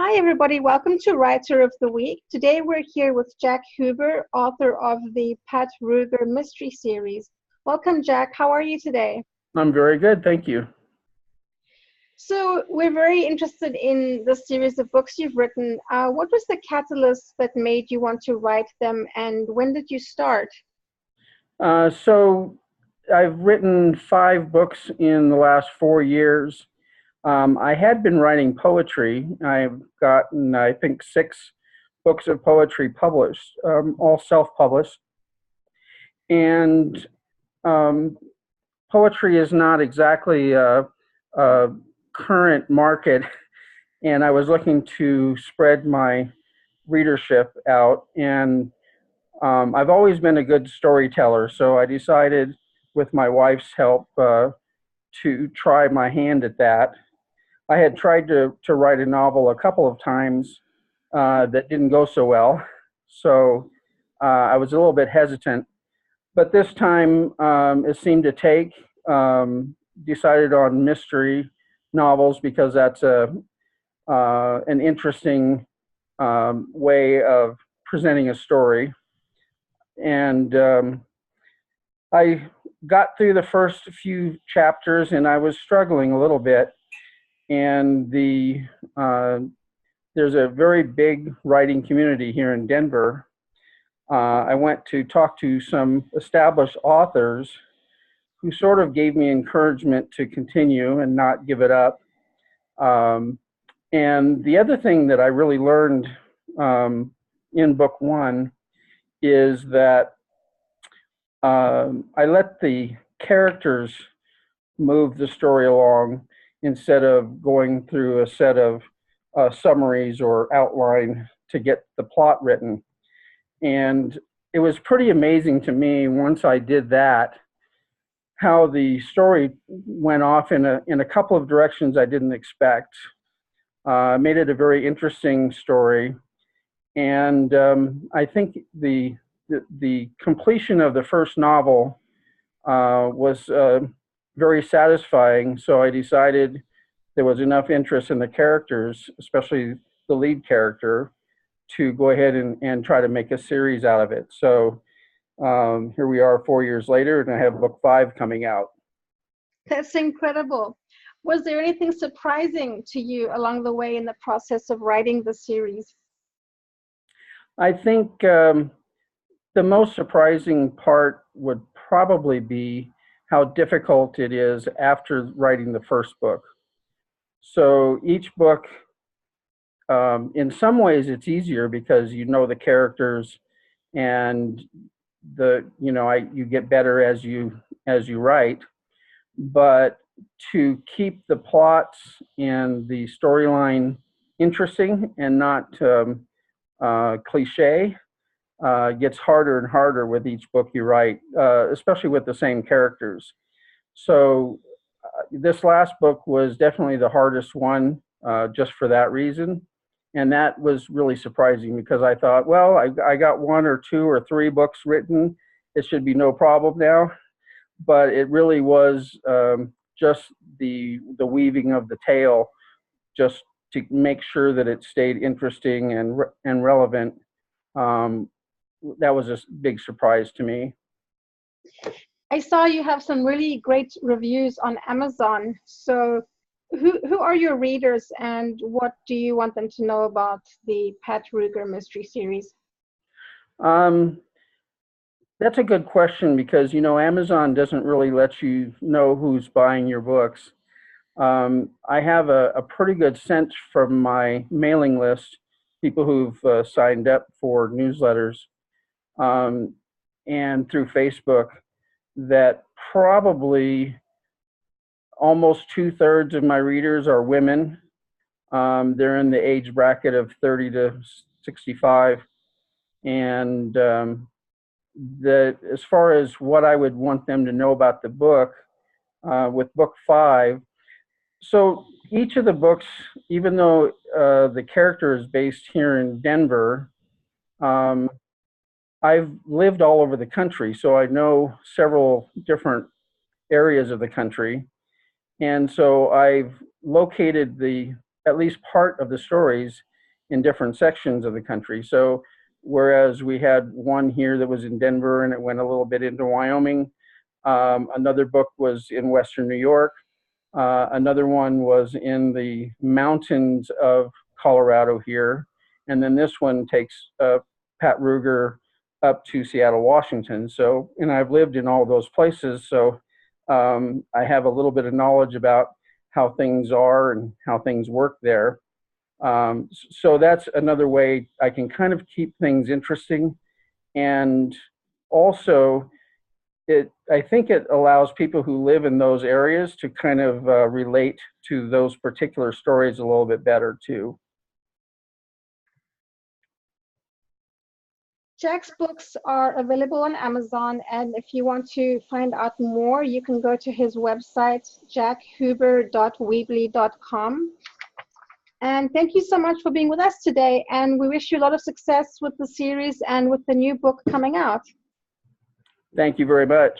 Hi, everybody. Welcome to Writer of the Week. Today we're here with Jack Huber, author of the Pat Ruger Mystery Series. Welcome, Jack. How are you today? I'm very good, thank you. So, we're very interested in the series of books you've written. What was the catalyst that made you want to write them, and when did you start? So I've written 5 books in the last 4 years. I had been writing poetry. I've gotten, I think, 6 books of poetry published, all self-published. And um, poetry is not exactly a current market, and I was looking to spread my readership out. And I've always been a good storyteller, so I decided, with my wife's help, to try my hand at that. I had tried to write a novel a couple of times that didn't go so well, so I was a little bit hesitant. But this time it seemed to take. Decided on mystery novels because that's an interesting way of presenting a story. And I got through the first few chapters and I was struggling a little bit. And uh, there's a very big writing community here in Denver. I went to talk to some established authors who sort of gave me encouragement to continue and not give it up. Um, and the other thing that I really learned in book one is that I let the characters move the story along instead of going through a set of summaries or outline to get the plot written. And it was pretty amazing to me once I did that, how the story went off in a couple of directions I didn't expect. Made it a very interesting story. And I think the completion of the first novel was very satisfying. So I decided there was enough interest in the characters, especially the lead character, to go ahead and try to make a series out of it. So here we are 4 years later, and I have book 5 coming out. That's incredible. Was there anything surprising to you along the way in the process of writing the series? I think the most surprising part would probably be how difficult it is after writing the first book. So each book, in some ways, it's easier because you know the characters, and you get better as you write. But to keep the plots and the storyline interesting and not cliche gets harder and harder with each book you write, especially with the same characters. So this last book was definitely the hardest one, just for that reason. And that was really surprising because I thought, well, I got 1 or 2 or 3 books written. It should be no problem now. But it really was just the weaving of the tale, just to make sure that it stayed interesting and relevant. Um, that was a big surprise to me. I saw you have some really great reviews on Amazon. So, who are your readers, and what do you want them to know about the Pat Ruger Mystery Series? Um, that's a good question because Amazon doesn't really let you know who's buying your books. I have a pretty good sense from my mailing list, people who've signed up for newsletters, um, and through Facebook, that probably almost 2/3 of my readers are women. They're in the age bracket of 30 to 65. And as far as what I would want them to know about the book, with book 5, so each of the books, even though the character is based here in Denver, um, I've lived all over the country, so I know several different areas of the country. And so I've located at least part of the stories in different sections of the country. So whereas we had one here that was in Denver and it went a little bit into Wyoming, another book was in Western New York. Another one was in the mountains of Colorado here. And then this one takes Pat Ruger up to Seattle, Washington. So, and I've lived in all those places. So I have a little bit of knowledge about how things are and how things work there. So that's another way I can kind of keep things interesting. And also, I think it allows people who live in those areas to kind of relate to those particular stories a little bit better too. Jack's books are available on Amazon, and if you want to find out more, you can go to his website, jackhuber.weebly.com. And thank you so much for being with us today, and we wish you a lot of success with the series and with the new book coming out. Thank you very much.